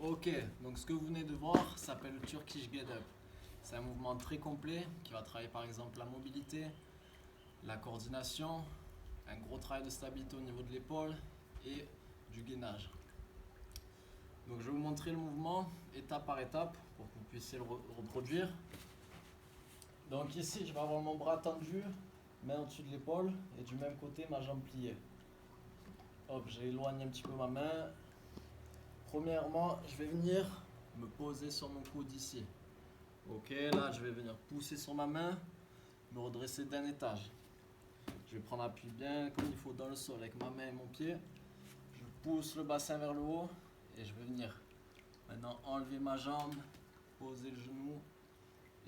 Ok, donc ce que vous venez de voir s'appelle le Turkish Get Up. C'est un mouvement très complet qui va travailler par exemple la mobilité, la coordination, un gros travail de stabilité au niveau de l'épaule et du gainage. Donc je vais vous montrer le mouvement étape par étape pour que vous puissiez le reproduire. Donc ici je vais avoir mon bras tendu, main au-dessus de l'épaule et du même côté ma jambe pliée. Hop, j'éloigne un petit peu ma main. Premièrement, je vais venir me poser sur mon coude ici. Ok, là je vais venir pousser sur ma main, me redresser d'un étage. Je vais prendre appui bien comme il faut dans le sol avec ma main et mon pied. Je pousse le bassin vers le haut et je vais venir maintenant enlever ma jambe, poser le genou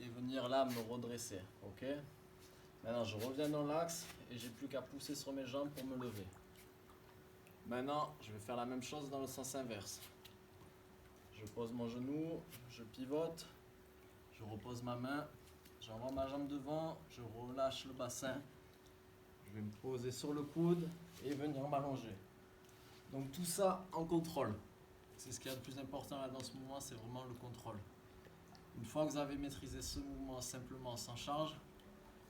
et venir là me redresser. Ok. Maintenant je reviens dans l'axe et j'ai plus qu'à pousser sur mes jambes pour me lever. Maintenant je vais faire la même chose dans le sens inverse. Je pose mon genou, je pivote, je repose ma main, j'envoie ma jambe devant, je relâche le bassin, je vais me poser sur le coude et venir m'allonger. Donc tout ça en contrôle. C'est ce qui est le plus important là dans ce mouvement, c'est vraiment le contrôle. Une fois que vous avez maîtrisé ce mouvement simplement sans charge,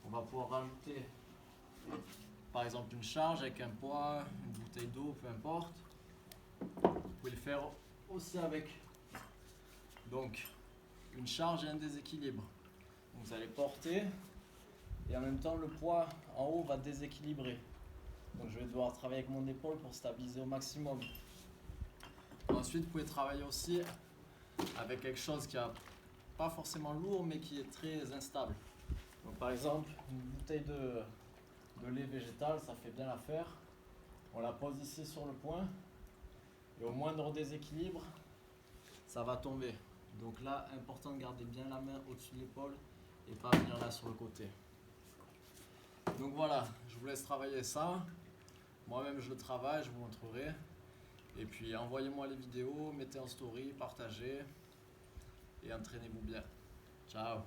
on va pouvoir rajouter par exemple une charge avec un poids, une bouteille d'eau, peu importe. Vous pouvez le faire aussi avec donc une charge et un déséquilibre. Donc, vous allez porter et en même temps le poids en haut va déséquilibrer. Donc je vais devoir travailler avec mon épaule pour stabiliser au maximum. Ensuite vous pouvez travailler aussi avec quelque chose qui n'est pas forcément lourd mais qui est très instable. Donc par exemple une bouteille de lait végétal, ça fait bien l'affaire. On la pose ici sur le point et au moindre déséquilibre ça va tomber. Donc là important de garder bien la main au-dessus de l'épaule et pas venir là sur le côté. Donc voilà, je vous laisse travailler ça. Moi-même je le travaille, je vous montrerai. Et puis envoyez-moi les vidéos, mettez en story, partagez et entraînez-vous bien. Ciao!